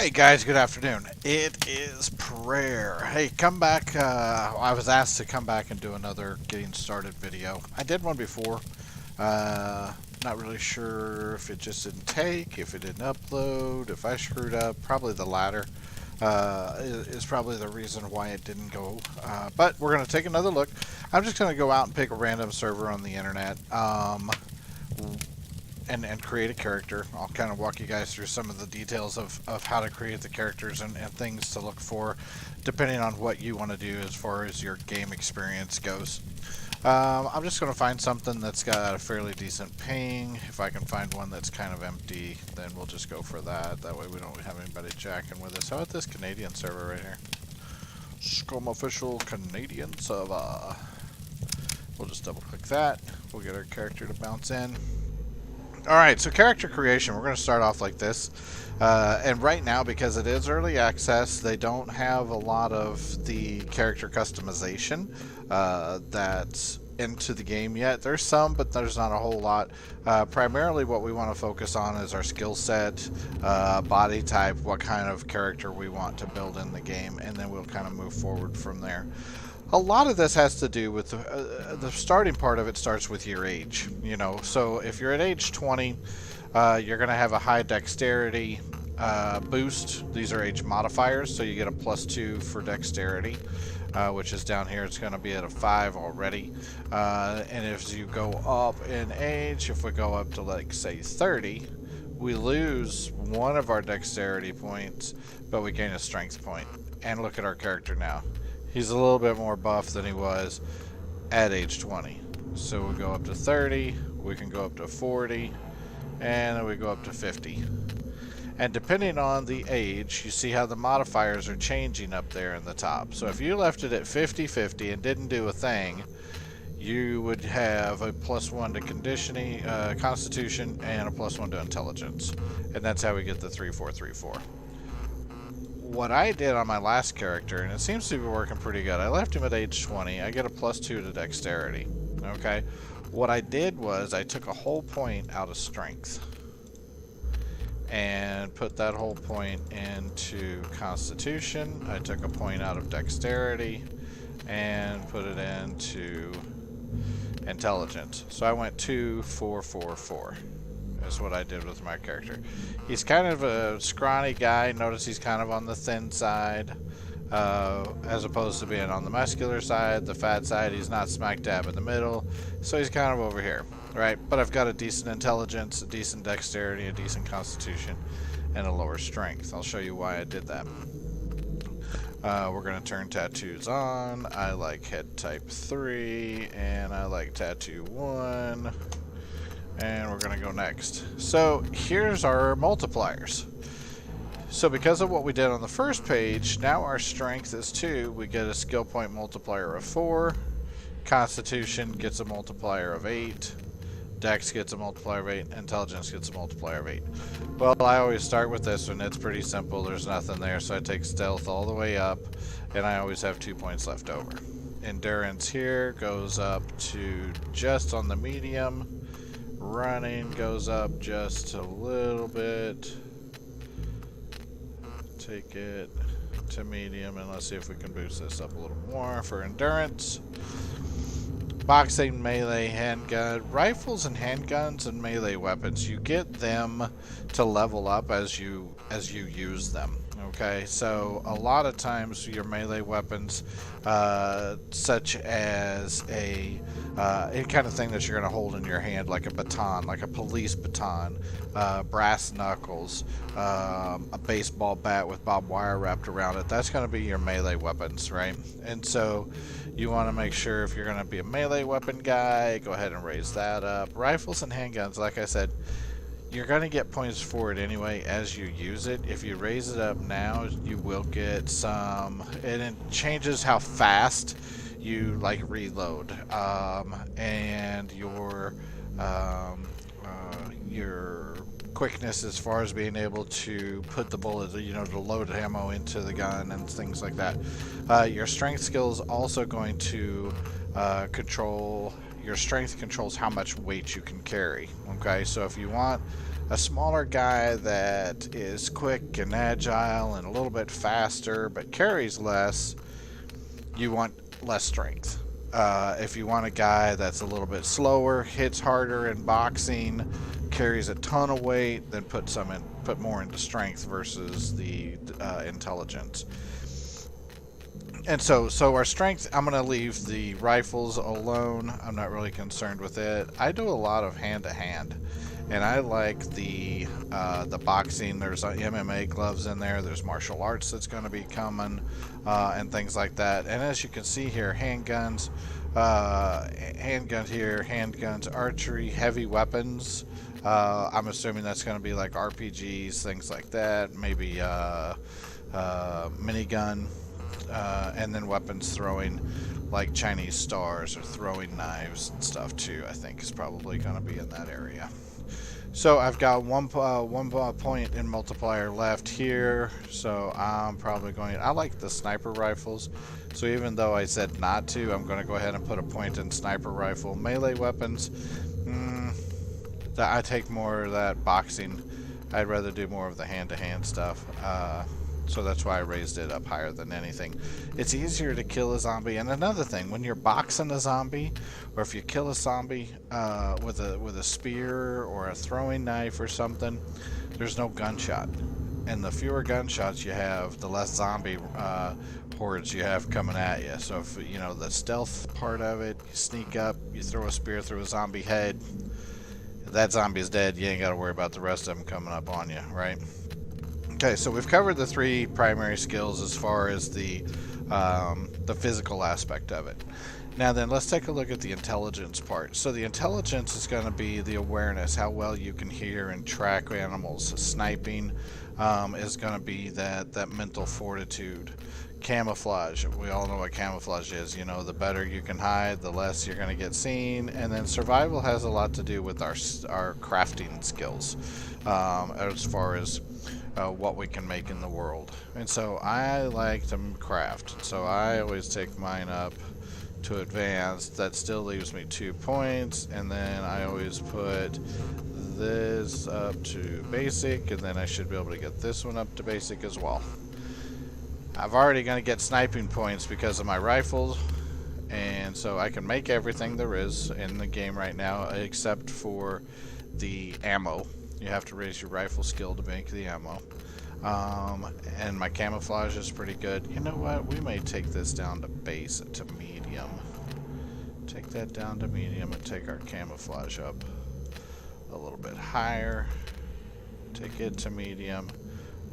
Hey guys, good afternoon. It is Prayer. Hey, come back. I was asked to come back and do another getting started video. I did one before. Not really sure if it just didn't take, if it didn't upload, if I screwed up. Probably the latter is probably the reason why it didn't go. But we're going to take another look. I'm just going to go out and pick a random server on the internet. And create a character. I'll kind of walk you guys through some of the details of how to create the characters and things to look for depending on what you want to do as far as your game experience goes. I'm just going to find something that's got a fairly decent ping. If I can find one that's kind of empty, then we'll just go for that. That way we don't have anybody jacking with us. How about this Canadian server right here? SCUM official Canadian server. We'll just double click that. We'll get our character to bounce in. Alright, so character creation, we're going to start off like this. And right now, because it is early access, they don't have a lot of the character customization that's into the game yet. There's some, but there's not a whole lot. Primarily what we want to focus on is our skill set, body type, what kind of character we want to build in the game, and then we'll kind of move forward from there. A lot of this has to do with the starting part of it starts with your age, you know. So if you're at age 20, you're going to have a high dexterity boost. These are age modifiers, so you get a +2 for dexterity, which is down here. It's going to be at a 5 already. And as you go up in age, if we go up to, like, say 30, we lose one of our dexterity points, but we gain a strength point. And look at our character now. He's a little bit more buff than he was at age 20. So we go up to 30, we can go up to 40, and then we go up to 50. And depending on the age, you see how the modifiers are changing up there in the top. So if you left it at 50-50 and didn't do a thing, you would have a +1 to conditioning, constitution, and a +1 to intelligence. And that's how we get the 3-4-3-4. What I did on my last character, and it seems to be working pretty good, I left him at age 20. I get a +2 to dexterity. Okay, what I did was I took a whole point out of strength and put that whole point into constitution. I took a point out of dexterity and put it into intelligence. So I went 2-4-4-4. Is what I did with my character. He's kind of a scrawny guy. Notice he's kind of on the thin side, as opposed to being on the muscular side, the fat side. He's not smack dab in the middle, so he's kind of over here, right? But I've got a decent intelligence, a decent dexterity, a decent constitution, and a lower strength. I'll show you why I did that. We're going to turn tattoos on. I like head type 3, and I like tattoo 1. And we're going to go next. So here's our multipliers. So because of what we did on the first page, now our strength is 2. We get a skill point multiplier of 4. Constitution gets a multiplier of 8. Dex gets a multiplier of 8. Intelligence gets a multiplier of 8. Well, I always start with this one. It's pretty simple. There's nothing there. So I take stealth all the way up. And I always have 2 points left over. Endurance here goes up to just on the medium. Running goes up just a little bit. Take it to medium, and let's see if we can boost this up a little more for endurance. Boxing, melee, handgun, rifles and handguns and melee weapons. You get them to level up as you use them. Okay, so a lot of times your melee weapons, such as any kind of thing that you're going to hold in your hand, like a baton, like a police baton, brass knuckles, a baseball bat with barbed wire wrapped around it, that's going to be your melee weapons, right? And so you want to make sure if you're going to be a melee weapon guy, go ahead and raise that up. Rifles and handguns, like I said, you're going to get points for it anyway as you use it. If you raise it up now, you will get some, and it changes how fast you like reload, and your quickness as far as being able to put the bullet, you know, to load ammo into the gun and things like that. Your strength skill is also going to control. Your strength controls how much weight you can carry. Okay, so if you want A smaller guy that is quick and agile and a little bit faster but carries less, you want less strength. If you want a guy that's a little bit slower, hits harder in boxing, carries a ton of weight, then put more into strength versus the intelligence. And so our strength, I'm going to leave the rifles alone. I'm not really concerned with it. I do a lot of hand-to-hand, and I like the boxing. There's MMA gloves in there. There's martial arts that's going to be coming, and things like that. And as you can see here, handguns here, handguns, archery, heavy weapons. I'm assuming that's going to be like RPGs, things like that. Maybe minigun. And then weapons throwing, like Chinese stars or throwing knives and stuff too, I think is probably going to be in that area. So I've got one point in multiplier left here, so I'm probably going... I like the sniper rifles, so even though I said not to, I'm going to go ahead and put a point in sniper rifle. Melee weapons, I take more of that boxing. I'd rather do more of the hand-to-hand stuff. So that's why I raised it up higher than anything. It's easier to kill a zombie. And another thing, when you're boxing a zombie, or if you kill a zombie with a spear or a throwing knife or something, there's no gunshot. And the fewer gunshots you have, the less zombie hordes you have coming at you. So if you know the stealth part of it, you sneak up, you throw a spear through a zombie head. If that zombie's dead, you ain't got to worry about the rest of them coming up on you, right? Okay, so we've covered the three primary skills as far as the physical aspect of it. Now then, let's take a look at the intelligence part. So the intelligence is going to be the awareness, how well you can hear and track animals. Sniping is going to be that mental fortitude. Camouflage, we all know what camouflage is. You know, the better you can hide, the less you're going to get seen. And then survival has a lot to do with our crafting skills as far as what we can make in the world. And so I like to craft, so I always take mine up to advanced. That still leaves me 2 points, and then I always put this up to basic, and then I should be able to get this one up to basic as well. I've already going to get sniping points because of my rifles, and so I can make everything there is in the game right now except for the ammo. You have to raise your rifle skill to make the ammo. And my camouflage is pretty good. You know what? We may take this down to medium. Take that down to medium and take our camouflage up a little bit higher. Take it to medium.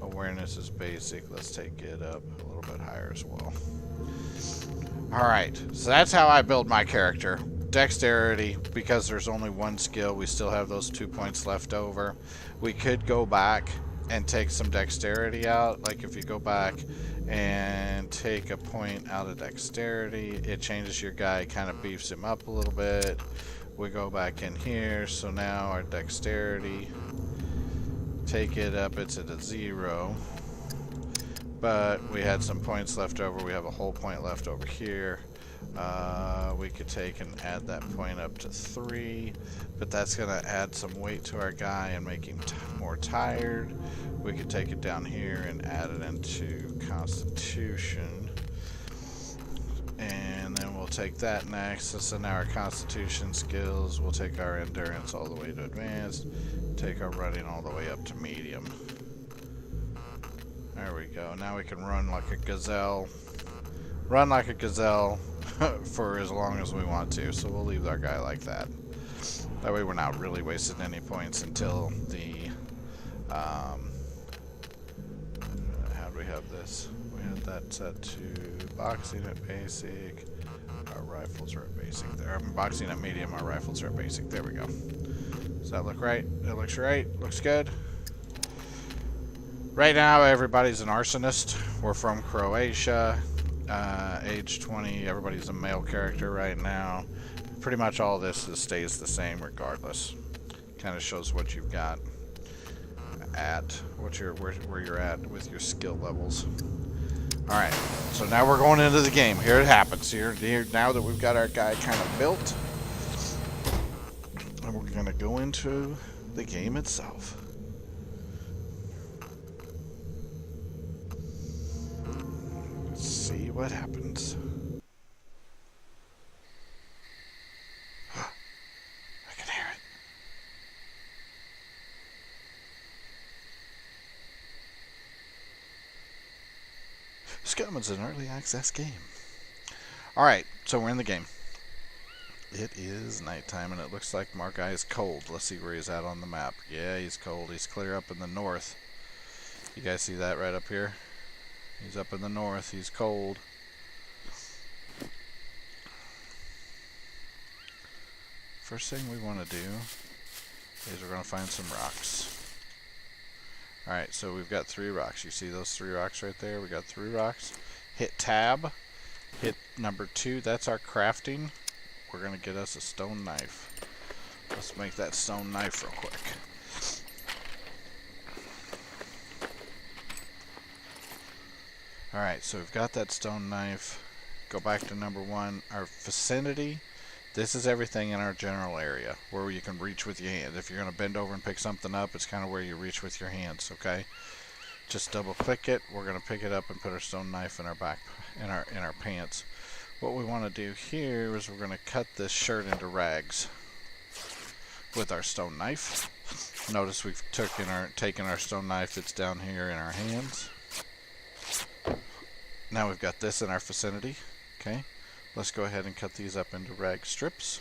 Awareness is basic. Let's take it up a little bit higher as well. Alright, so that's how I build my character. Dexterity, because there's only one skill, we still have those 2 points left over. We could go back and take some dexterity out. Like if you go back and take a point out of dexterity, it changes your guy, kind of beefs him up a little bit. We go back in here, so now our dexterity, take it up, it's at a 0. But we had some points left over. We have a whole point left over here. We could take and add that point up to 3, but that's going to add some weight to our guy and make him more tired. We could take it down here and add it into Constitution, and then we'll take that next. So now our Constitution skills, we'll take our Endurance all the way to Advanced, take our Running all the way up to Medium. There we go. Now we can run like a gazelle. Run like a gazelle for as long as we want to. So we'll leave our guy like that. That way we're not really wasting any points until the... how do we have this? We had that set to boxing at basic. Our rifles are at basic there. Boxing at medium, our rifles are at basic. There we go. Does that look right? It looks right. Looks good. Right now, everybody's an arsonist. We're from Croatia. Age 20. Everybody's a male character right now. Pretty much all this stays the same regardless. Kind of shows what you've got at where you're at with your skill levels. All right. So now we're going into the game. Here it happens. Here now that we've got our guy kind of built, and we're gonna go into the game itself. see what happens. I can hear it. SCUM is an early access game. Alright, so we're in the game. It is nighttime and it looks like our guy is cold. Let's see where he's at on the map. Yeah, he's cold. He's clear up in the north. You guys see that right up here? He's up in the north. He's cold. First thing we want to do is we're going to find some rocks. Alright, so we've got 3 rocks. You see those 3 rocks right there? We got 3 rocks. Hit tab. Hit number 2. That's our crafting. We're going to get us a stone knife. Let's make that stone knife real quick. Alright, so we've got that stone knife. Go back to number 1. Our vicinity. This is everything in our general area where you can reach with your hand. If you're going to bend over and pick something up, it's kind of where you reach with your hands, okay? Just double click it. We're going to pick it up and put our stone knife in our back, in our pants. What we want to do here is we're going to cut this shirt into rags with our stone knife. Notice we've taken our stone knife. It's down here in our hands. Now we've got this in our vicinity. Okay, let's go ahead and cut these up into rag strips.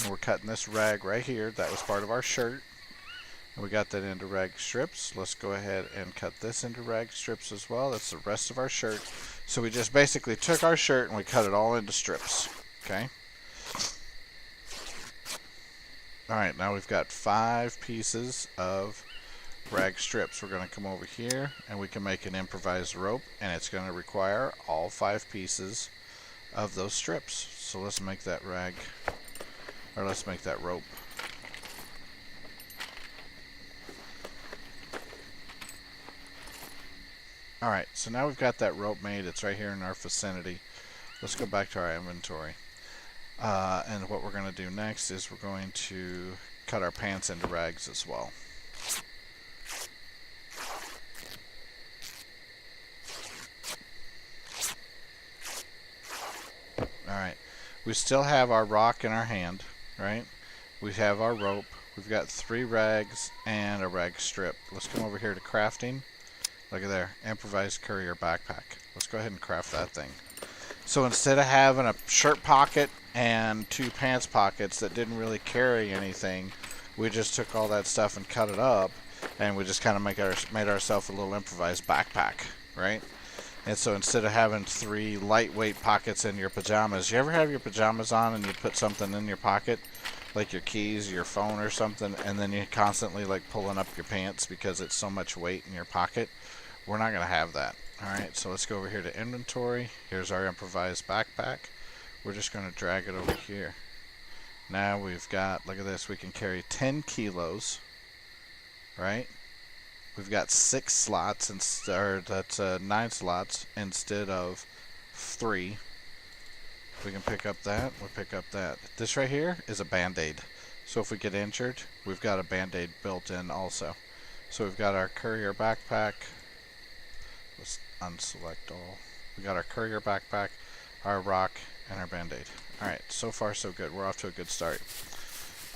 And we're cutting this rag right here. That was part of our shirt. And we got that into rag strips. Let's go ahead and cut this into rag strips as well. That's the rest of our shirt. So we just basically took our shirt and we cut it all into strips. Okay. Alright, now we've got 5 pieces of rag strips. We're going to come over here and we can make an improvised rope, and it's going to require all 5 pieces of those strips. So let's make that rag, or let's make that rope. Alright, so now we've got that rope made. It's right here in our vicinity. Let's go back to our inventory. And what we're going to do next is we're going to cut our pants into rags as well. Alright, we still have our rock in our hand, right? We have our rope. We've got 3 rags and a rag strip. Let's come over here to crafting. Look at there, improvised courier backpack. Let's go ahead and craft that thing. So instead of having a shirt pocket and 2 pants pockets that didn't really carry anything, we just took all that stuff and cut it up, and we just kind of made ourselves a little improvised backpack, right? And so instead of having 3 lightweight pockets in your pajamas, you ever have your pajamas on and you put something in your pocket, like your keys, your phone or something, and then you're constantly like pulling up your pants because it's so much weight in your pocket? We're not going to have that. Alright, so let's go over here to inventory. Here's our improvised backpack. We're just going to drag it over here. Now we've got, look at this, we can carry 10 kilos, right? We've got 6 slots, or that's 9 slots instead of 3. We can pick up that, we'll pick up that. This right here is a band-aid. So if we get injured, we've got a band-aid built in also. So we've got our courier backpack. Let's unselect all. We got our courier backpack, our rock, and our band-aid. Alright, so far so good. We're off to a good start.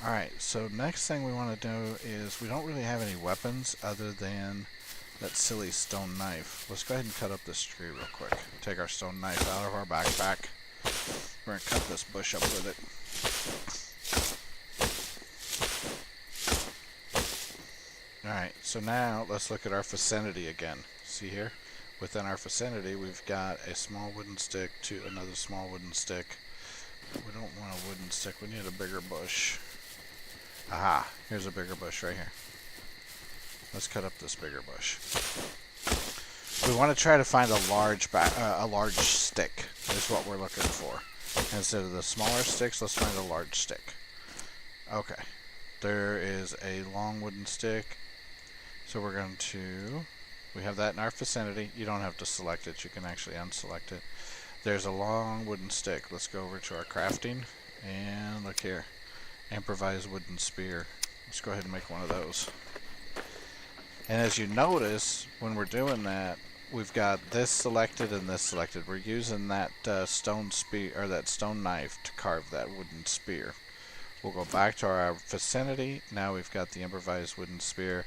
Alright, so next thing we want to do is we don't really have any weapons other than that silly stone knife. Let's go ahead and cut up this tree real quick. Take our stone knife out of our backpack. We're going to cut this bush up with it. Alright, so now let's look at our vicinity again. See here? Within our vicinity, we've got a small wooden stick to another small wooden stick. We don't want a wooden stick. We need a bigger bush. Aha! Here's a bigger bush right here. Let's cut up this bigger bush. We want to try to find a large stick. Is what we're looking for. Instead of the smaller sticks, let's find a large stick. Okay. There is a long wooden stick. So we're going to... We have that in our vicinity. You don't have to select it. You can actually unselect it. There's a long wooden stick. Let's go over to our crafting. And look here. Improvised wooden spear. Let's go ahead and make one of those. And as you notice, when we're doing that, we've got this selected and this selected. We're using that stone spear, or that stone knife, to carve that wooden spear. We'll go back to our vicinity. Now we've got the improvised wooden spear.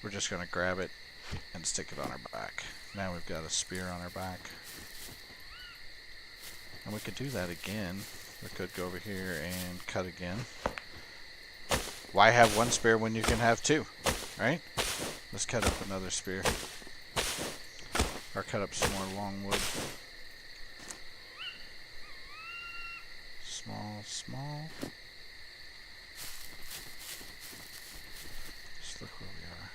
We're just going to grab it and stick it on our back. Now we've got a spear on our back. And we could do that again. We could go over here and cut again. Why have one spear when you can have two, right? Let's cut up another spear. Or cut up some more longwood. Small, small. Just look where we are.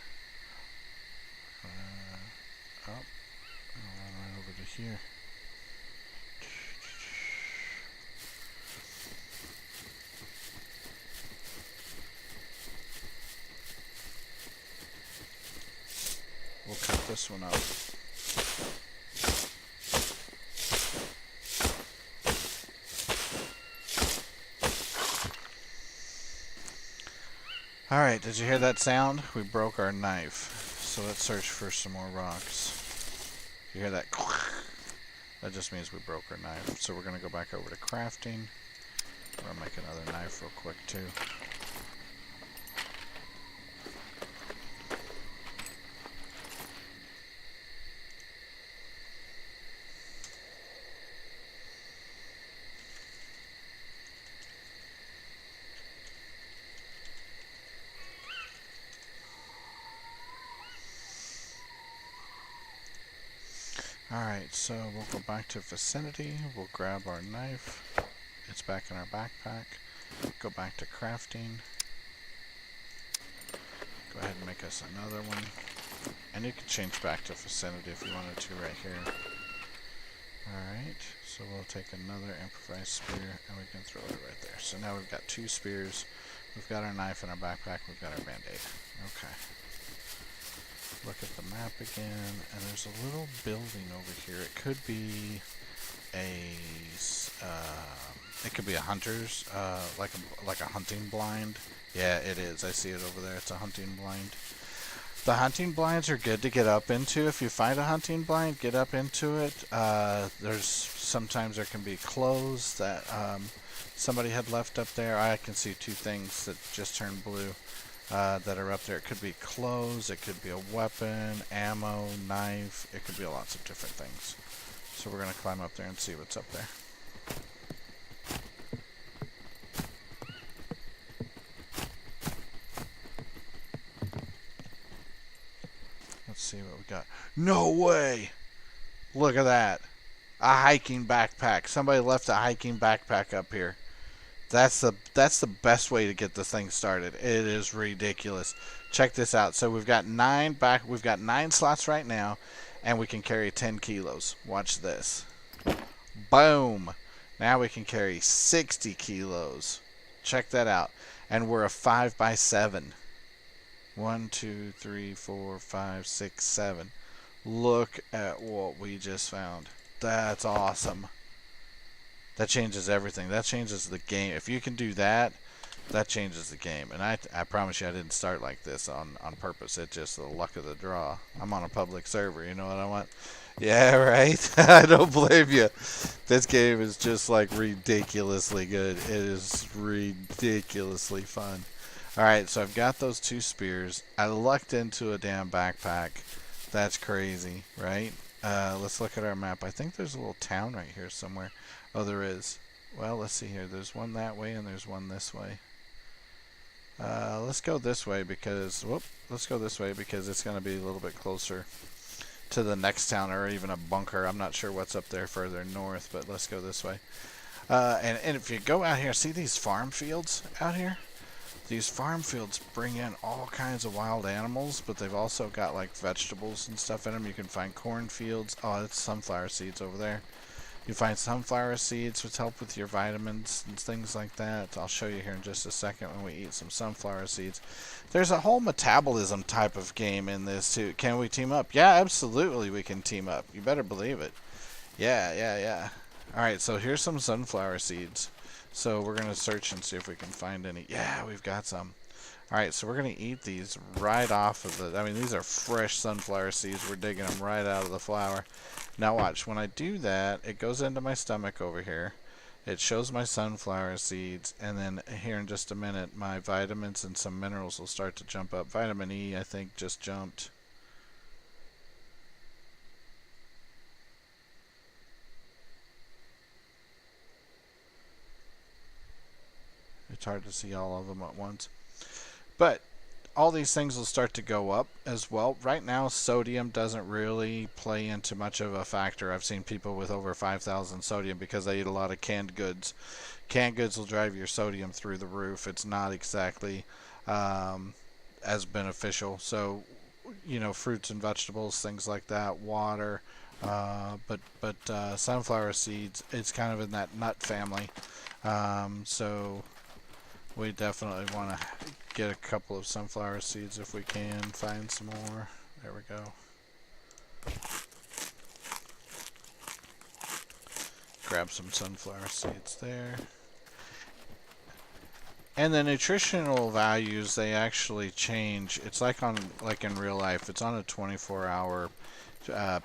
Up. And run right over to here. We'll cut this one up. Alright, did you hear that sound? We broke our knife. So let's search for some more rocks. You hear that? That just means we broke our knife. So we're going to go back over to crafting. We're going to make another knife real quick too. Alright, so we'll go back to vicinity, we'll grab our knife, it's back in our backpack, go back to crafting, go ahead and make us another one, and you can change back to vicinity if you wanted to right here. Alright, so we'll take another improvised spear and we can throw it right there. So now we've got two spears, we've got our knife in our backpack, we've got our band-aid. Okay. Look at the map again, and there's a little building over here. It could be a hunter's, like a hunting blind. Yeah, it is. I see it over there. It's a hunting blind. The hunting blinds are good to get up into. If you find a hunting blind, get up into it. Sometimes there can be clothes that somebody had left up there. I can see two things that just turned blue. That are up there. It could be clothes, it could be a weapon, ammo, knife, it could be lots of different things. So we're going to climb up there and see what's up there. Let's see what we got. No way! Look at that. A hiking backpack. Somebody left a hiking backpack up here. That's the best way to get this thing started. It is ridiculous. Check this out. So we've got 9 slots right now, and we can carry 10 kilos. Watch this. Boom. Now we can carry 60 kilos. Check that out. And we're a 5x7. 1, 2, 3, 4, 5, 6, 7. Look at what we just found. That's awesome. That changes everything. That changes the game. If you can do that, that changes the game. And I promise you I didn't start like this on purpose. It's just the luck of the draw. I'm on a public server. You know what I want? Yeah, right? I don't blame you. This game is just like ridiculously good. It is ridiculously fun. Alright, so I've got those 2 spears. I lucked into a damn backpack. That's crazy, right? Let's look at our map. I think there's a little town right here somewhere. Oh, there is. Well, let's see here. There's one that way and there's one this way. Let's go this way because it's going to be a little bit closer to the next town, or even a bunker. I'm not sure what's up there further north, but let's go this way. And if you go out here, see these farm fields out here? These farm fields bring in all kinds of wild animals, but they've also got like vegetables and stuff in them. You can find cornfields. Oh, it's sunflower seeds over there. You find sunflower seeds, which help with your vitamins and things like that. I'll show you here in just a second when we eat some sunflower seeds. There's a whole metabolism type of game in this too. Can we team up? Yeah, absolutely we can team up. You better believe it. Yeah. Alright, so here's some sunflower seeds. So we're going to search and see if we can find any. Yeah, we've got some. Alright, so we're going to eat these right off of the... I mean, these are fresh sunflower seeds. We're digging them right out of the flower. Now watch, when I do that, it goes into my stomach over here. It shows my sunflower seeds, and then here in just a minute, my vitamins and some minerals will start to jump up. Vitamin E, I think, just jumped. It's hard to see all of them at once. But all these things will start to go up as well. Right now, sodium doesn't really play into much of a factor. I've seen people with over 5,000 sodium because they eat a lot of canned goods. Canned goods will drive your sodium through the roof. It's not exactly as beneficial. So, you know, fruits and vegetables, things like that, water, but sunflower seeds, it's kind of in that nut family. So we definitely want to get a couple of sunflower seeds if we can find some more. There we go. Grab some sunflower seeds there. And the nutritional values, they actually change. It's like in real life. It's on a 24-hour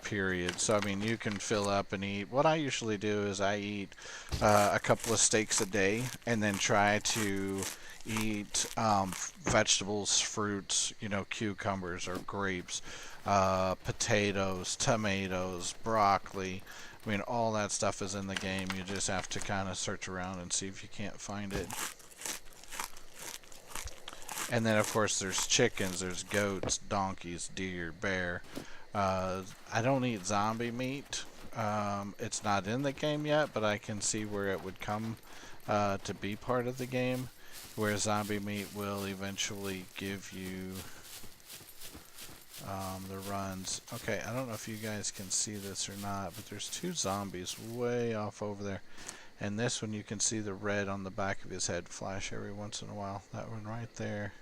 period. So I mean, you can fill up and eat. What I usually do is I eat a couple of steaks a day, and then try to eat vegetables, fruits, you know, cucumbers or grapes, potatoes, tomatoes, broccoli. I mean, all that stuff is in the game. You just have to kind of search around and see if you can't find it. And then, of course, there's chickens, there's goats, donkeys, deer, bear. I don't eat zombie meat. It's not in the game yet, but I can see where it would come to be part of the game, where zombie meat will eventually give you the runs. Okay, I don't know if you guys can see this or not, but there's two zombies way off over there. And this one, you can see the red on the back of his head flash every once in a while. That one right there.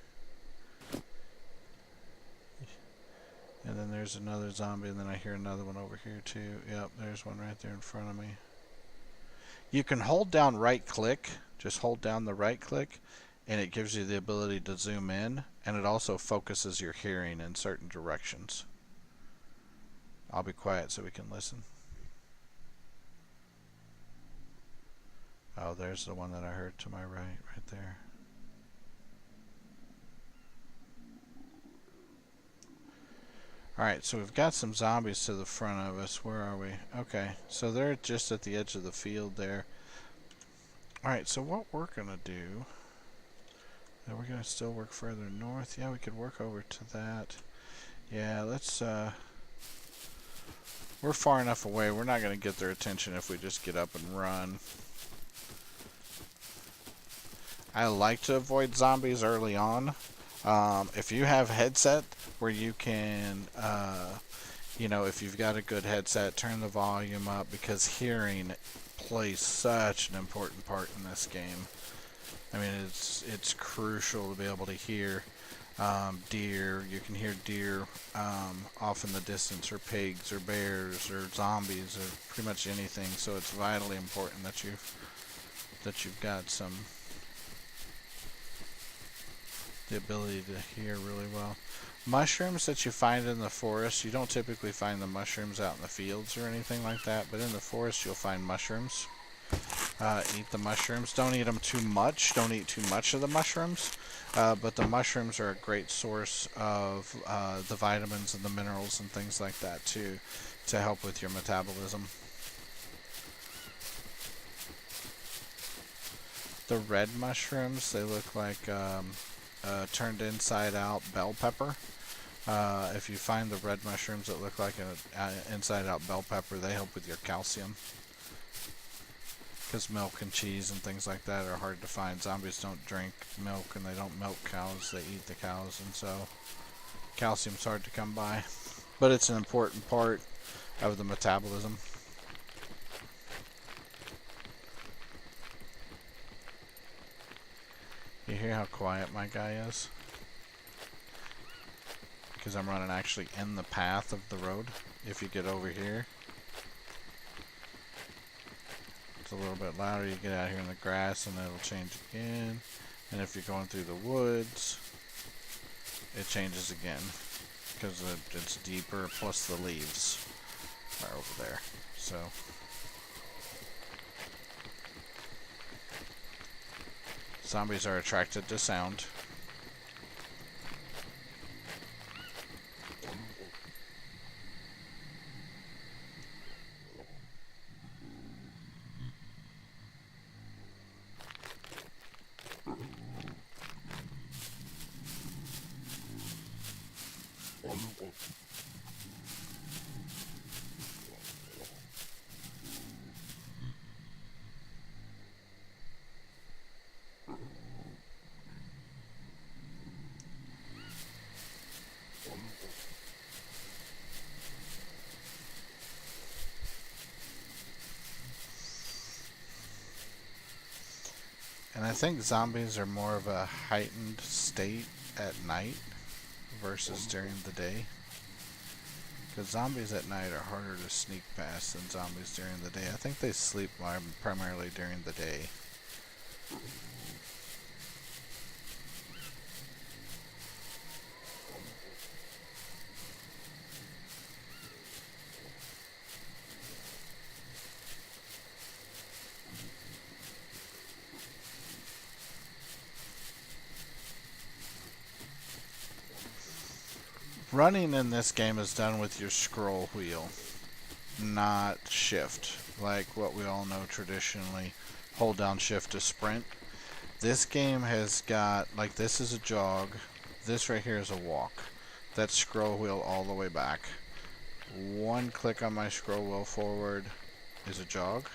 And then there's another zombie, and then I hear another one over here too. Yep, there's one right there in front of me. You can hold down right click, just hold down the right click, and it gives you the ability to zoom in, and it also focuses your hearing in certain directions. I'll be quiet so we can listen. Oh, there's the one that I heard to my right there. Alright, so we've got some zombies to the front of us. Where are we? Okay, so they're just at the edge of the field there. Alright, so what we're going to do... Are we going to still work further north? Yeah, we could work over to that. Yeah, let's... We're far enough away. We're not going to get their attention if we just get up and run. I like to avoid zombies early on. If you have headset where you can, you know, if you've got a good headset, turn the volume up, because hearing plays such an important part in this game. I mean, it's crucial to be able to hear deer. You can hear deer off in the distance, or pigs, or bears, or zombies, or pretty much anything. So it's vitally important that you've got the ability to hear really well. Mushrooms that you find in the forest, you don't typically find the mushrooms out in the fields or anything like that, but in the forest you'll find mushrooms. Eat the mushrooms. Don't eat them too much. Don't eat too much of the mushrooms, but the mushrooms are a great source of the vitamins and the minerals and things like that too, to help with your metabolism. The red mushrooms, they look like turned inside out bell pepper. If you find the red mushrooms that look like an inside out bell pepper, they help with your calcium. Because milk and cheese and things like that are hard to find. Zombies don't drink milk, and they don't milk cows, they eat the cows, and so calcium's hard to come by. But it's an important part of the metabolism. You hear how quiet my guy is? Because I'm running actually in the path of the road. If you get over here, it's a little bit louder. You get out here in the grass and it'll change again. And if you're going through the woods, it changes again because it's deeper, plus the leaves are over there. So zombies are attracted to sound. And I think zombies are more of a heightened state at night versus during the day. Because zombies at night are harder to sneak past than zombies during the day. I think they sleep primarily during the day. Running in this game is done with your scroll wheel, not shift, like what we all know traditionally. Hold down shift to sprint. This game has got, like, this is a jog, this right here is a walk. That's scroll wheel all the way back. One click on my scroll wheel forward is a jog.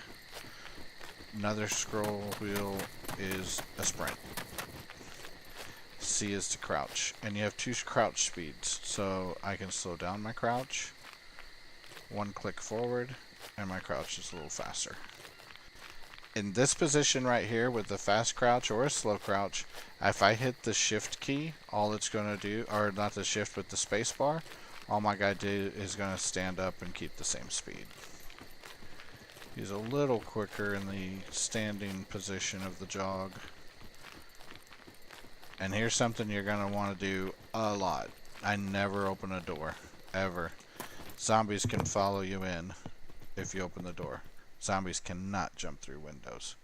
Another scroll wheel is a sprint. C is to crouch, and you have 2 crouch speeds, so I can slow down my crouch, 1 click forward, and my crouch is a little faster. In this position right here with the fast crouch or a slow crouch, if I hit the shift key, all it's going to do, or not the shift but the space bar, all my guy is going to stand up and keep the same speed. He's a little quicker in the standing position of the jog. And here's something you're going to want to do a lot. I never open a door, ever. Zombies can follow you in if you open the door. Zombies cannot jump through windows.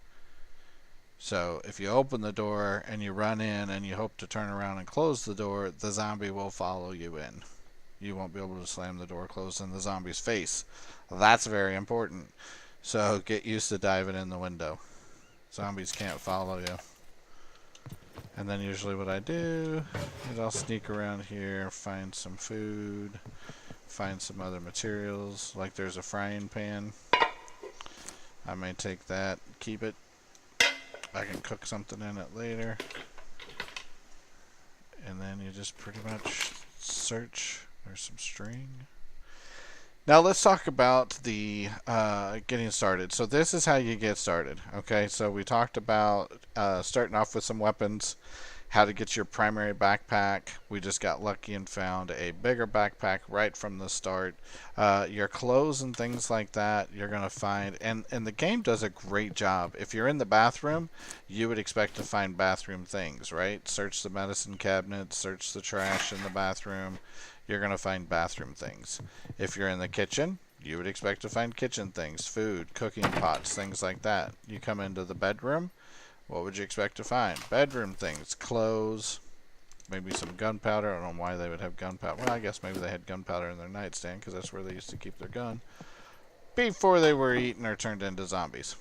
So if you open the door and you run in and you hope to turn around and close the door, the zombie will follow you in. You won't be able to slam the door closed in the zombie's face. That's very important. So get used to diving in the window. Zombies can't follow you. And then usually what I do is I'll sneak around here, find some food, find some other materials. Like there's a frying pan. I may take that, keep it. I can cook something in it later. And then you just pretty much search. There's some string. Now let's talk about the getting started. So this is how you get started. Okay, so we talked about starting off with some weapons, how to get your primary backpack. We just got lucky and found a bigger backpack right from the start. Your clothes and things like that you're going to find, and the game does a great job. If you're in the bathroom, you would expect to find bathroom things, right? Search the medicine cabinet, search the trash in the bathroom. You're going to find bathroom things. If you're in the kitchen, you would expect to find kitchen things, food, cooking pots, things like that. You come into the bedroom, what would you expect to find? Bedroom things, clothes, maybe some gunpowder. I don't know why they would have gunpowder. Well, I guess maybe they had gunpowder in their nightstand because that's where they used to keep their gun before they were eaten or turned into zombies.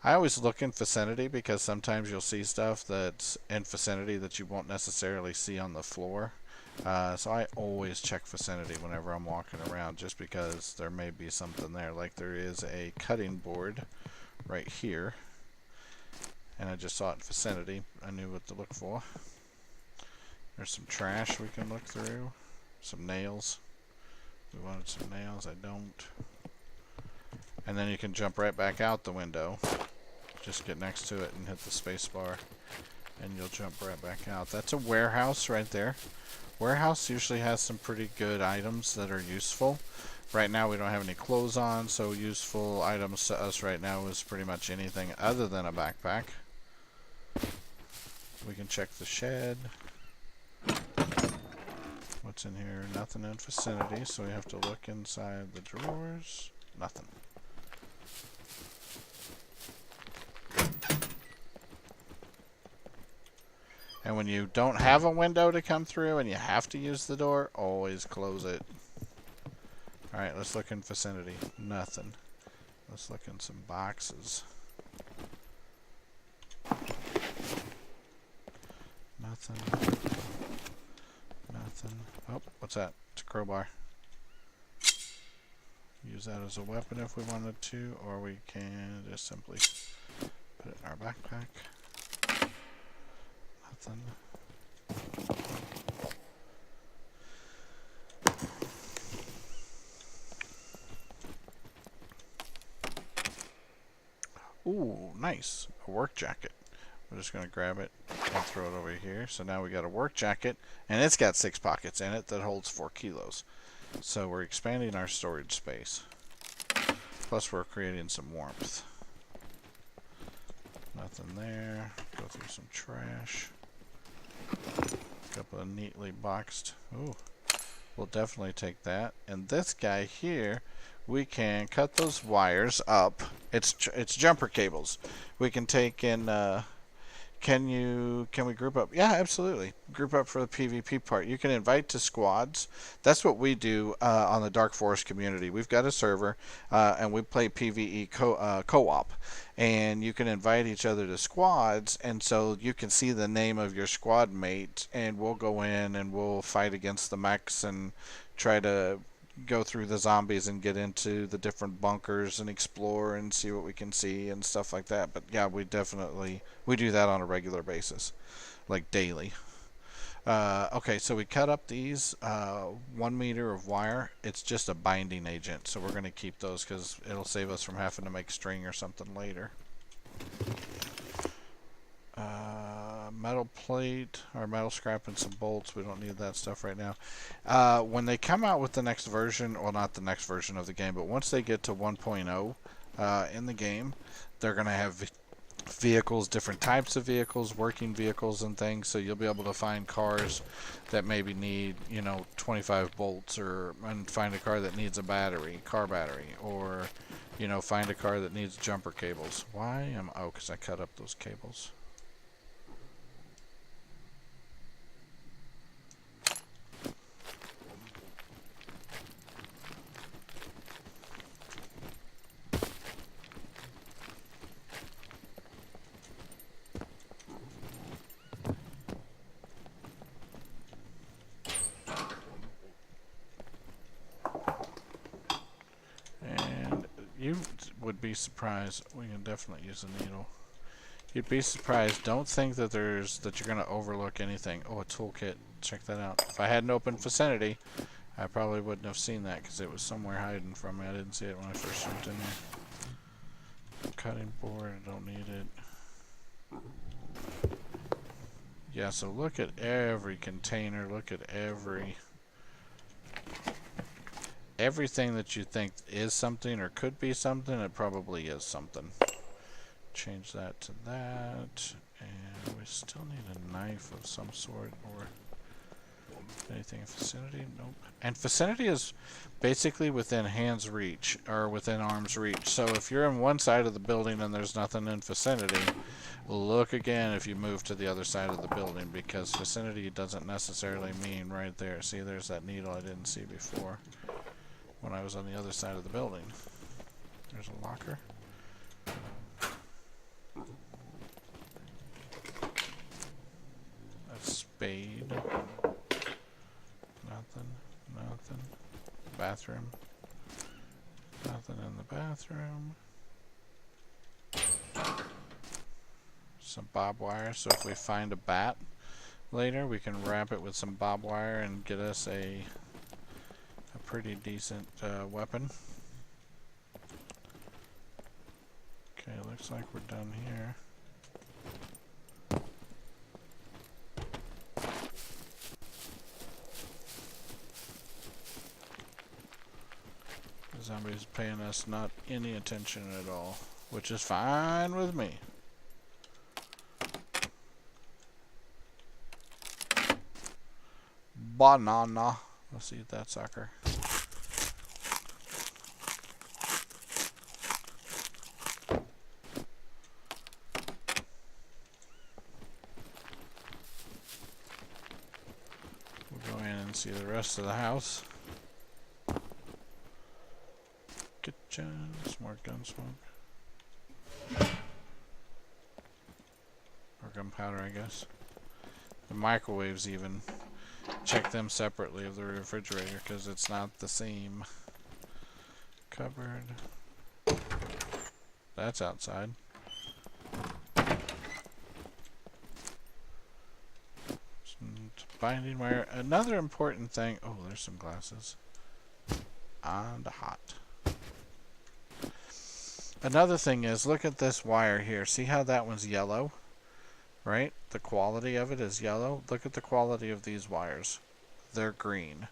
I always look in vicinity because sometimes you'll see stuff that's in vicinity that you won't necessarily see on the floor. So I always check vicinity whenever I'm walking around, just because there may be something there. Like there is a cutting board right here, and I just saw it in vicinity. I knew what to look for. There's some trash we can look through. Some nails. We wanted some nails. I don't. And then you can jump right back out the window. Just get next to it and hit the space bar, and you'll jump right back out. That's a warehouse right there. Warehouse usually has some pretty good items that are useful. Right now we don't have any clothes on, so useful items to us right now is pretty much anything other than a backpack. We can check the shed. What's in here? Nothing in vicinity, so we have to look inside the drawers. Nothing. And when you don't have a window to come through and you have to use the door, always close it. Alright, let's look in vicinity. Nothing. Let's look in some boxes. Nothing. Nothing. Oh, what's that? It's a crowbar. Use that as a weapon if we wanted to, or we can just simply put it in our backpack. Nothing. Ooh, nice. A work jacket. We're just going to grab it and throw it over here. So now we got a work jacket, and it's got 6 pockets in it that holds 4 kilos. So we're expanding our storage space. Plus we're creating some warmth. Nothing there. Go through some trash. A couple of neatly boxed. Ooh, we'll definitely take that. And this guy here, we can cut those wires up. It's jumper cables. We can take in. Can we group up? Yeah, absolutely. Group up for the PvP part. You can invite to squads. That's what we do on the Dark Forest community. We've got a server, and we play PvE co-op. And you can invite each other to squads, and so you can see the name of your squad mate, and we'll go in and we'll fight against the mechs and try to go through the zombies and get into the different bunkers and explore and see what we can see and stuff like that. But yeah, we do that on a regular basis, like daily. Okay, so we cut up these 1 meter of wire. It's just a binding agent, so we're going to keep those because it'll save us from having to make string or something later. Metal plate or metal scrap and some bolts. We don't need that stuff right now. When they come out with the next version, well, not the next version of the game, but once they get to 1.0 in the game, they're going to have vehicles, different types of vehicles, working vehicles and things, so you'll be able to find cars that maybe need, 25 bolts, and find a car that needs a car battery, or, find a car that needs jumper cables. Oh, because I cut up those cables. You would be surprised. We can definitely use a needle. You'd be surprised. Don't think that you're going to overlook anything. Oh, a toolkit. Check that out. If I hadn't opened vicinity, I probably wouldn't have seen that because it was somewhere hiding from me. I didn't see it when I first jumped in here. Cutting board. I don't need it. Yeah, so look at every container. Look at everything that you think is something or could be something, it probably is something. Change that to that, and we still need a knife of some sort, or anything in vicinity. Nope. And vicinity is basically within hand's reach, or within arm's reach. So if you're in one side of the building and there's nothing in vicinity, look again if you move to the other side of the building, because vicinity doesn't necessarily mean right there. See, there's that needle I didn't see before when I was on the other side of the building. There's a locker. A spade. Nothing. Bathroom. Nothing in the bathroom. Some barbed wire, so if we find a bat later, we can wrap it with some barbed wire and get us a pretty decent weapon. Okay, looks like we're done here. The zombie's paying us not any attention at all, which is fine with me. banana. Let's eat that sucker. We'll go in and see the rest of the house. Kitchen, more gun smoke. Or gunpowder, I guess. The microwaves even. Check them separately of the refrigerator because it's not the same. Cupboard. That's outside. Binding wire. Another important thing. Oh, there's some glasses. And hot. Another thing is, look at this wire here. See how that one's yellow? Right? The quality of it is yellow. Look at the quality of these wires. They're green.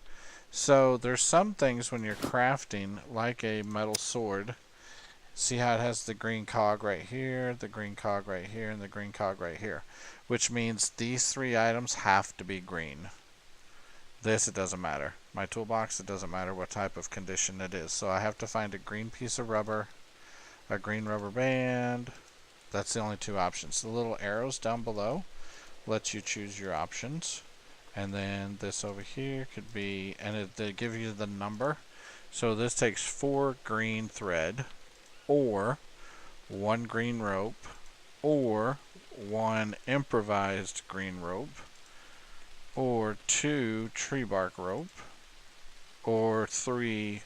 So there's some things when you're crafting, like a metal sword. See how it has the green cog right here, the green cog right here, and the green cog right here. Which means these three items have to be green. This, it doesn't matter. My toolbox, it doesn't matter what type of condition it is. So I have to find a green piece of rubber, a green rubber band. That's the only two options. The little arrows down below lets you choose your options. And then this over here could be, and they give you the number. So this takes 4 green thread, or 1 green rope, or 1 improvised green rope, or 2 tree bark rope, or 3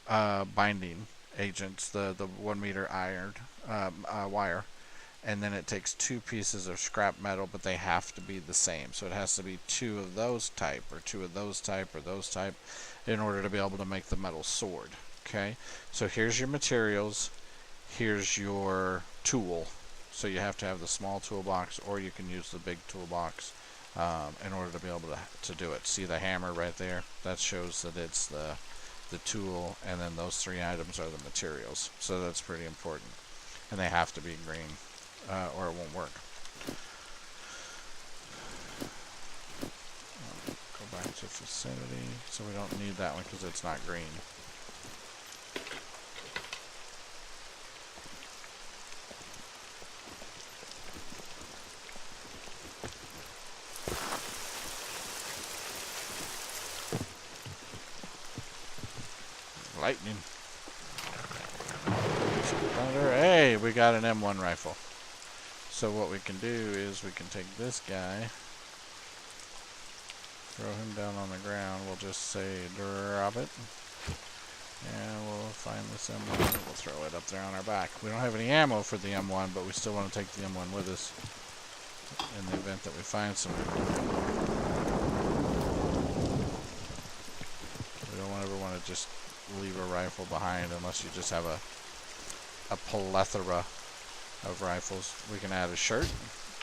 binding agents, the 1 meter iron wire. And then it takes 2 pieces of scrap metal, but they have to be the same. So it has to be 2 of those type, or 2 of those type, or those type, in order to be able to make the metal sword. Okay, so here's your materials, here's your tool. So you have to have the small toolbox, or you can use the big toolbox in order to be able to do it. See the hammer right there? That shows that it's the tool, and then those 3 items are the materials. So that's pretty important. And they have to be green, or it won't work. Go back to vicinity, so we don't need that one because it's not green. Lightning. Thunder. Hey, we got an M1 rifle. So what we can do is we can take this guy, throw him down on the ground. We'll just say drop it, and we'll find this M1. We'll throw it up there on our back. We don't have any ammo for the M1, but we still want to take the M1 with us in the event that we find some. We don't ever want to just leave a rifle behind unless you just have a plethora of rifles. We can add a shirt,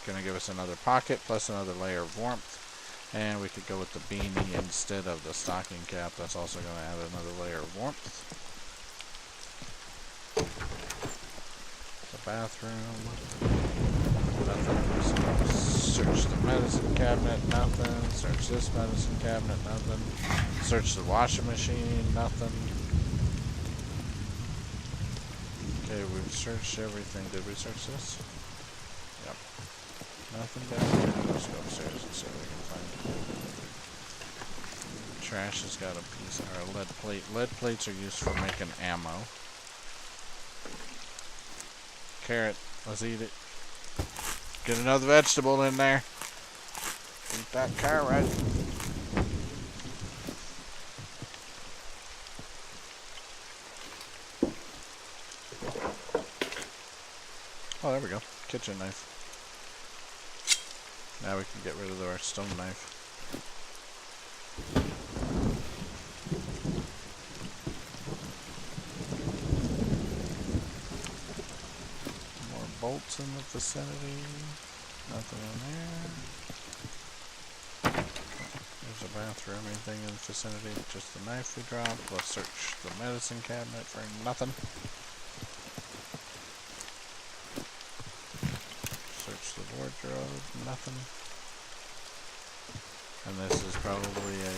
gonna give us another pocket plus another layer of warmth, and we could go with the beanie instead of the stocking cap. That's also gonna add another layer of warmth. The bathroom, nothing. Search the medicine cabinet, nothing. Search this medicine cabinet, nothing. Search the washing machine, nothing. Okay, we've searched everything. Did we search this? Yep. Nothing down here. Let's go upstairs and see what we can find. Trash has got a piece of our lead plate. Lead plates are used for making ammo. Carrot. Let's eat it. Get another vegetable in there. Eat that carrot. Oh, there we go. Kitchen knife. Now we can get rid of our stone knife. More bolts in the vicinity. Nothing in there. There's a bathroom. Anything in the vicinity? Just the knife we dropped. Let's search the medicine cabinet for nothing. Search the wardrobe, nothing. And this is probably a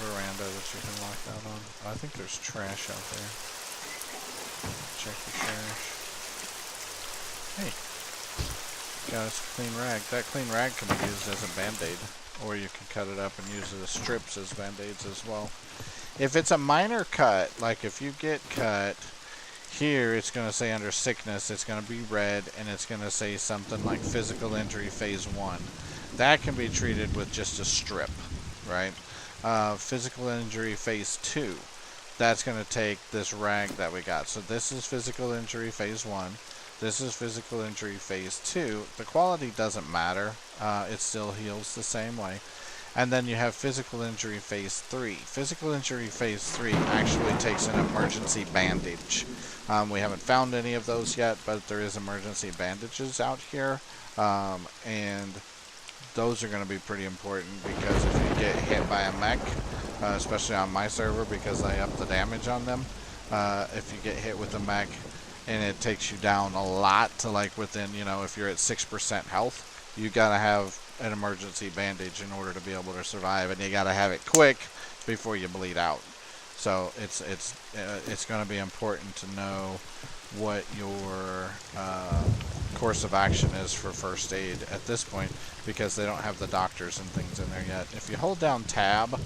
veranda that you can walk out on. I think there's trash out there. Check the trash. Hey, got us a clean rag. That clean rag can be used as a band-aid, or you can cut it up and use it as strips as band-aids as well. If it's a minor cut, like if you get cut here, it's going to say under sickness, it's going to be red, and it's going to say something like physical injury phase 1. That can be treated with just a strip, right? Physical injury phase 2. That's going to take this rag that we got. So this is physical injury phase 1. This is physical injury phase 2. The quality doesn't matter. It still heals the same way. And then you have physical injury phase 3. Physical injury phase 3 actually takes an emergency bandage. We haven't found any of those yet, but there is emergency bandages out here. And those are going to be pretty important because if you get hit by a mech, especially on my server because I up the damage on them, if you get hit with a mech and it takes you down a lot to like within, if you're at 6% health, you got to have an emergency bandage in order to be able to survive, and you got to have it quick before you bleed out. So it's going to be important to know what your course of action is for first aid at this point, because they don't have the doctors and things in there yet. If you hold down tab,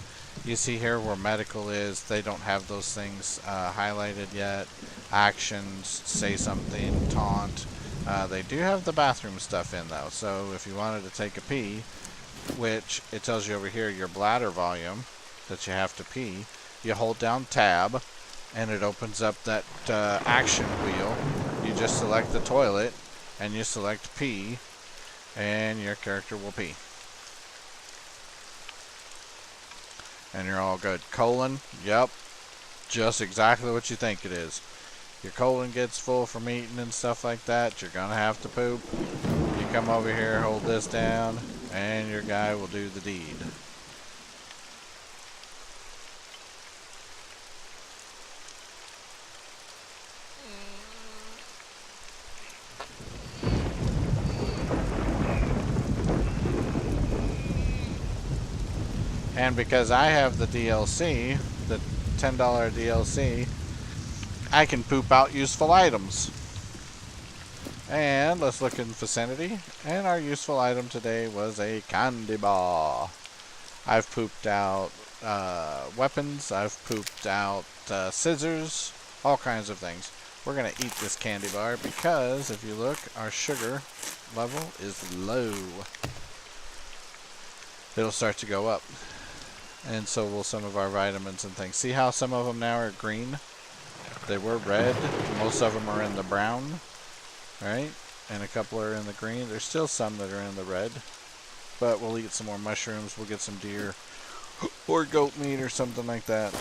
you see here where medical is, they don't have those things highlighted yet. Actions, say something, taunt. They do have the bathroom stuff in though, so if you wanted to take a pee, which it tells you over here your bladder volume that you have to pee, you hold down tab and it opens up that action wheel. You just select the toilet and you select pee and your character will pee. And you're all good. Colon, yep, just exactly what you think it is. Your colon gets full from eating and stuff like that, you're gonna have to poop. You come over here, hold this down, and your guy will do the deed. And because I have the DLC, the $10 DLC, I can poop out useful items. And let's look in vicinity. And our useful item today was a candy bar. I've pooped out weapons. I've pooped out scissors. All kinds of things. We're going to eat this candy bar because if you look, our sugar level is low. It'll start to go up. And so will some of our vitamins and things. See how some of them now are green? They were red. Most of them are in the brown, right? And a couple are in the green. There's still some that are in the red. But we'll eat some more mushrooms. We'll get some deer or goat meat or something like that.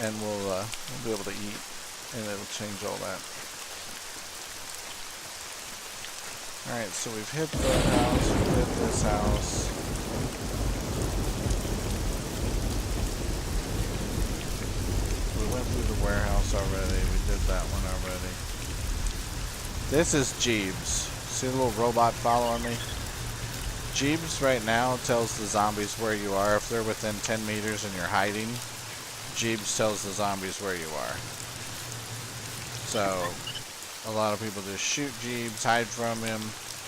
And we'll be able to eat. And it'll change all that. Alright, so we've hit the house. We've hit this house. We went through the warehouse already. We did that one already. This is Jeeves. See the little robot following me? Jeeves right now tells the zombies where you are. If they're within 10 meters and you're hiding, Jeeves tells the zombies where you are. So, a lot of people just shoot Jeeves, hide from him,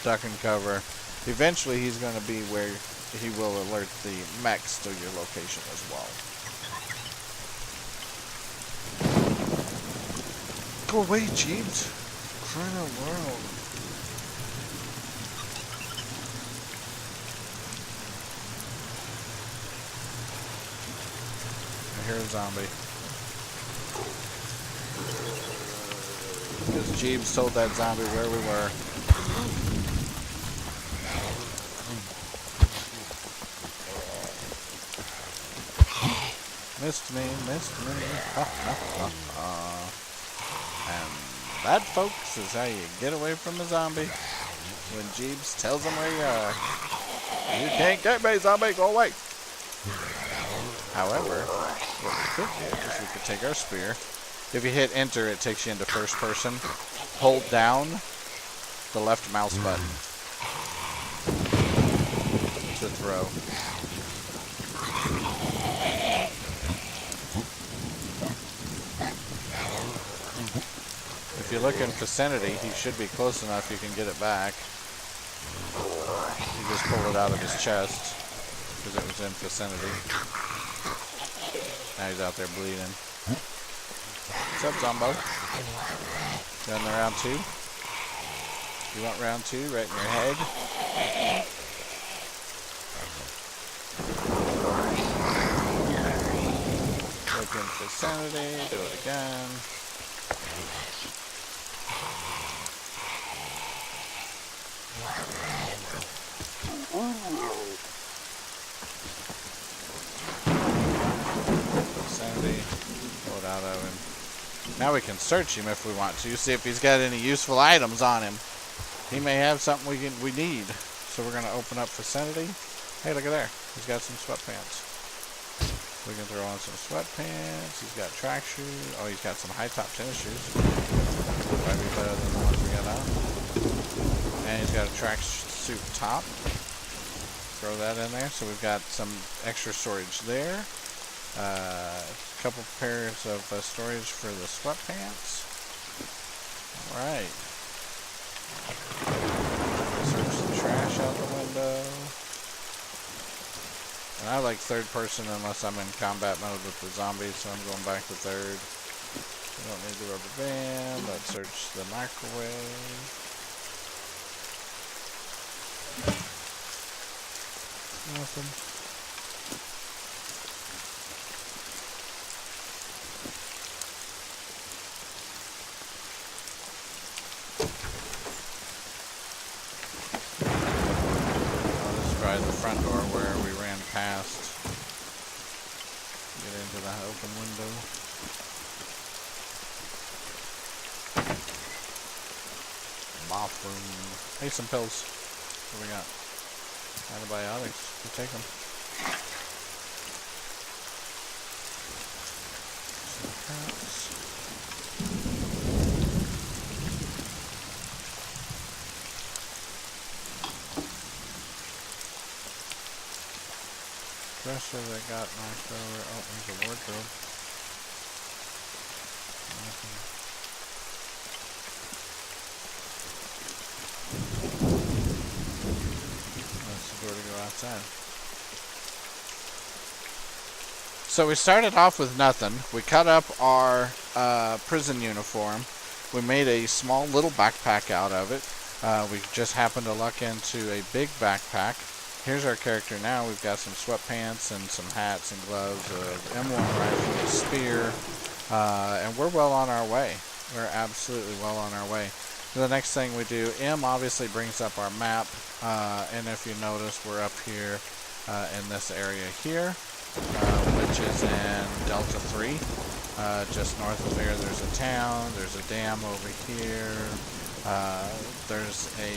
duck and cover. Eventually he's going to be where he will alert the mechs to your location as well. Go away, Jeeves. Crying out loud. I hear a zombie. Because Jeeves told that zombie where we were. Missed me, missed me. And that, folks, is how you get away from a zombie. When Jeeves tells them where you are. You can't get me, zombie, go away. However, what we could do is we could take our spear. If you hit enter, it takes you into first person. Hold down the left mouse button to throw. If you look in vicinity, he should be close enough you can get it back. He just pulled it out of his chest because it was in vicinity. Now he's out there bleeding. What's up, Zombo? Done the round 2? You want round 2 right in your head? Look in vicinity, do it again. Vicinity, pull it out of him. Now we can search him if we want to, see if he's got any useful items on him. He may have something we need. So we're gonna open up vicinity. Hey, look at there. He's got some sweatpants. We can throw on some sweatpants. He's got track shoes. Oh, he's got some high top tennis shoes. Probably better than the ones we got on. And he's got a track suit top. Throw that in there. So we've got some extra storage there. A couple pairs of storage for the sweatpants. Alright. Search the trash out the window. And I like third person unless I'm in combat mode with the zombies, so I'm going back to third. We don't need the rubber band. Let's search the microwave. Nothing. The front door where we ran past. Get into the open window. Bathroom. Hey, some pills. What do we got? Antibiotics. We take them. Some hats. Dresser that got knocked over. Oh, there's a wardrobe. Nothing. That's the door to go outside. So we started off with nothing. We cut up our prison uniform. We made a small little backpack out of it. We just happened to luck into a big backpack. Here's our character now. We've got some sweatpants and some hats and gloves, an M1 rifle, a spear, and we're well on our way. We're absolutely well on our way. The next thing we do, M obviously brings up our map, and if you notice, we're up here in this area here, which is in Delta 3. Just north of there, there's a town, there's a dam over here, there's a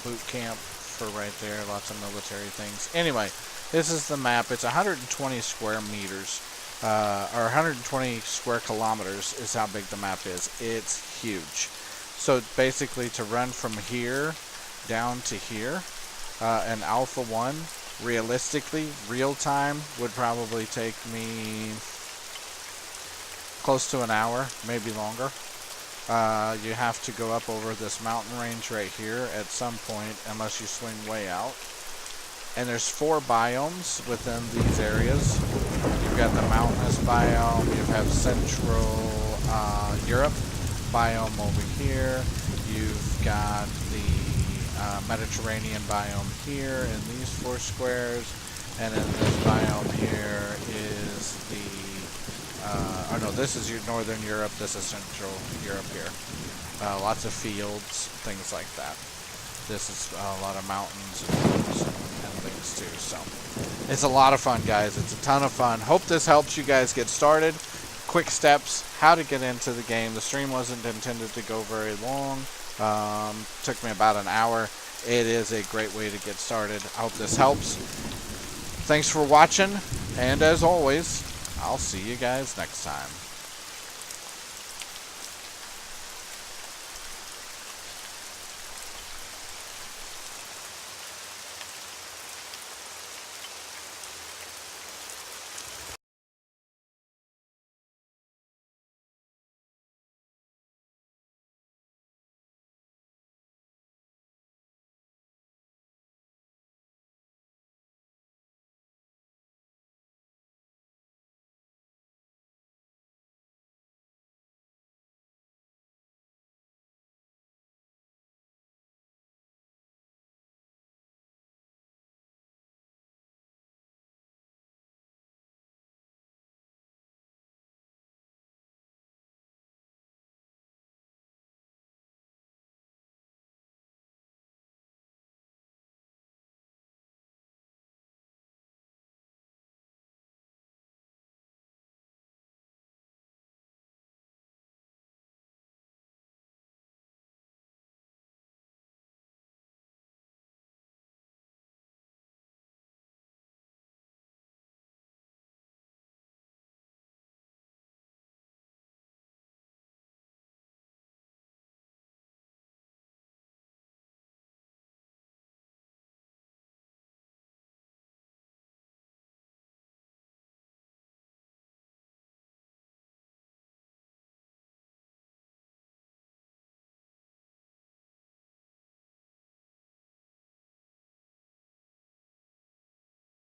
boot camp for right there, lots of military things. Anyway, this is the map. It's 120 square meters, or 120 square kilometers is how big the map is. It's huge. So basically to run from here down to here, and Alpha 1, realistically, real time, would probably take me close to an hour, maybe longer. You have to go up over this mountain range right here at some point, unless you swing way out. And there's 4 biomes within these areas. You've got the mountainous biome, you have Central Europe biome over here, you've got the Mediterranean biome here in these 4 squares, and in this biome here is the oh no, this is your Northern Europe, this is Central Europe here. Lots of fields, things like that. This is a lot of mountains and woods and things too. So it's a lot of fun, guys. It's a ton of fun. Hope this helps you guys get started. Quick steps, how to get into the game. The stream wasn't intended to go very long. Took me about an hour. It is a great way to get started. I hope this helps. Thanks for watching, and as always, I'll see you guys next time.